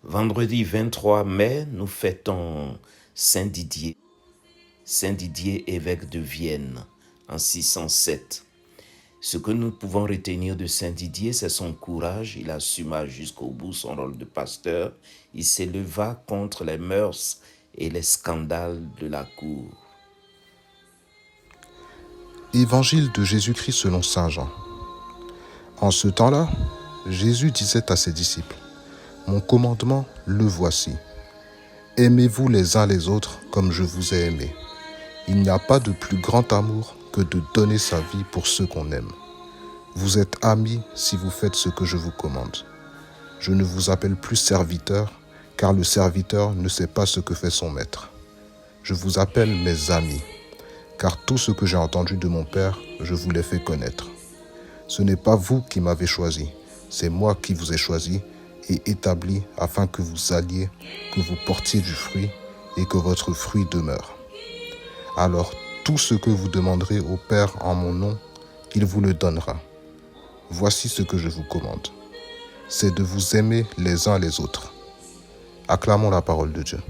Vendredi 23 mai, nous fêtons Saint Didier. Saint Didier, évêque de Vienne, en 607. Ce que nous pouvons retenir de Saint Didier, c'est son courage. Il assuma jusqu'au bout son rôle de pasteur. Il s'éleva contre les mœurs et les scandales de la cour. Évangile de Jésus-Christ selon saint Jean. En ce temps-là, Jésus disait à ses disciples, « Mon commandement, le voici. Aimez-vous les uns les autres comme je vous ai aimé. Il n'y a pas de plus grand amour que de donner sa vie pour ceux qu'on aime. Vous êtes amis si vous faites ce que je vous commande. Je ne vous appelle plus serviteur, car le serviteur ne sait pas ce que fait son maître. Je vous appelle mes amis, car tout ce que j'ai entendu de mon Père, je vous l'ai fait connaître. Ce n'est pas vous qui m'avez choisi, c'est moi qui vous ai choisi et établi afin que vous alliez, que vous portiez du fruit et que votre fruit demeure. Alors tout ce que vous demanderez au Père en mon nom, il vous le donnera. Voici ce que je vous commande, c'est de vous aimer les uns les autres. Acclamons la parole de Dieu.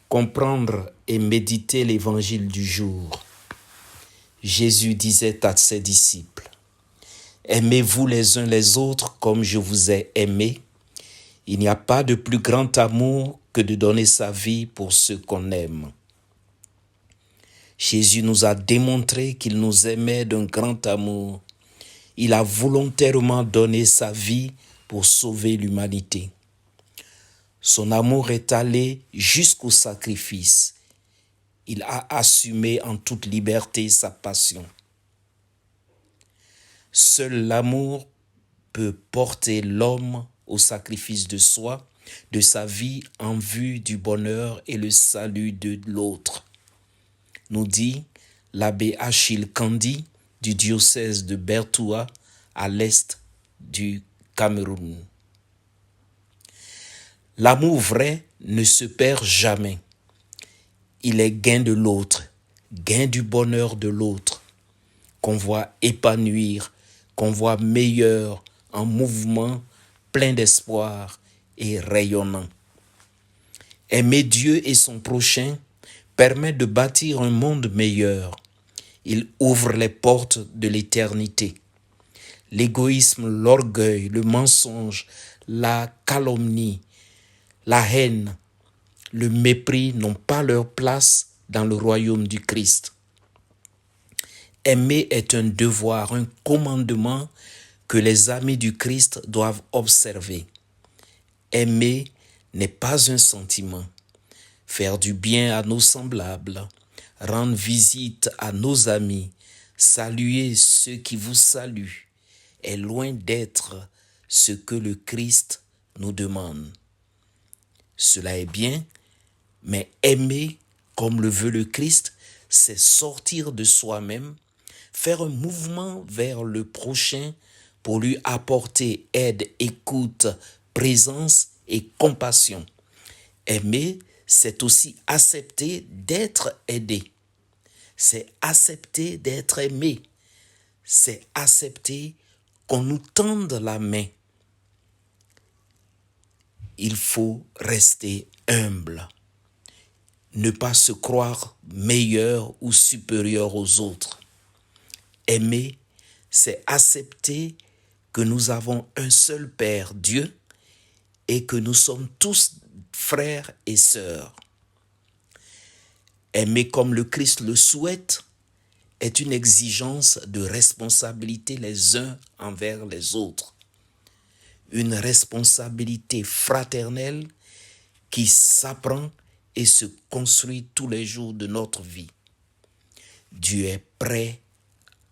Comprendre et méditer l'évangile du jour. Jésus disait à ses disciples, « Aimez-vous les uns les autres comme je vous ai aimé. Il n'y a pas de plus grand amour que de donner sa vie pour ceux qu'on aime. » Jésus nous a démontré qu'il nous aimait d'un grand amour. Il a volontairement donné sa vie pour sauver l'humanité. Son amour est allé jusqu'au sacrifice. Il a assumé en toute liberté sa passion. Seul l'amour peut porter l'homme au sacrifice de soi, de sa vie en vue du bonheur et le salut de l'autre, nous dit l'abbé Achille Kandi du diocèse de Bertoua à l'est du Cameroun. L'amour vrai ne se perd jamais. Il est gain de l'autre, gain du bonheur de l'autre, qu'on voit épanouir, qu'on voit meilleur, en mouvement, plein d'espoir et rayonnant. Aimer Dieu et son prochain permet de bâtir un monde meilleur. Il ouvre les portes de l'éternité. L'égoïsme, l'orgueil, le mensonge, la calomnie, la haine, le mépris n'ont pas leur place dans le royaume du Christ. Aimer est un devoir, un commandement que les amis du Christ doivent observer. Aimer n'est pas un sentiment. Faire du bien à nos semblables, rendre visite à nos amis, saluer ceux qui vous saluent, est loin d'être ce que le Christ nous demande. Cela est bien, mais aimer comme le veut le Christ, c'est sortir de soi-même, faire un mouvement vers le prochain pour lui apporter aide, écoute, présence et compassion. Aimer, c'est aussi accepter d'être aidé. C'est accepter d'être aimé. C'est accepter qu'on nous tende la main. Il faut rester humble. Ne pas se croire meilleur ou supérieur aux autres. Aimer, c'est accepter que nous avons un seul Père, Dieu, et que nous sommes tous frères et sœurs. Aimer comme le Christ le souhaite est une exigence de responsabilité les uns envers les autres. Une responsabilité fraternelle qui s'apprend et se construit tous les jours de notre vie. Dieu est prêt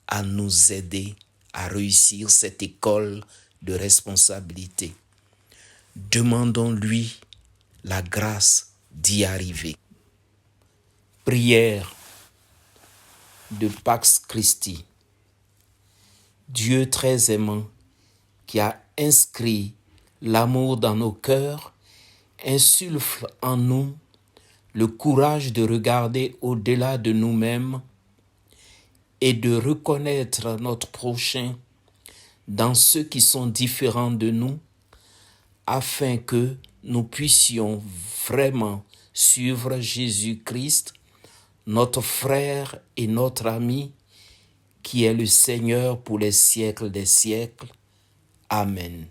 à nous aider à réussir cette école de responsabilité. Demandons-lui la grâce d'y arriver. Prière de Pax Christi. Dieu très aimant, qui a inscrit l'amour dans nos cœurs, insuffle en nous le courage de regarder au-delà de nous-mêmes et de reconnaître notre prochain dans ceux qui sont différents de nous, afin que nous puissions vraiment suivre Jésus-Christ, notre frère et notre ami, qui est le Seigneur pour les siècles des siècles. Amen.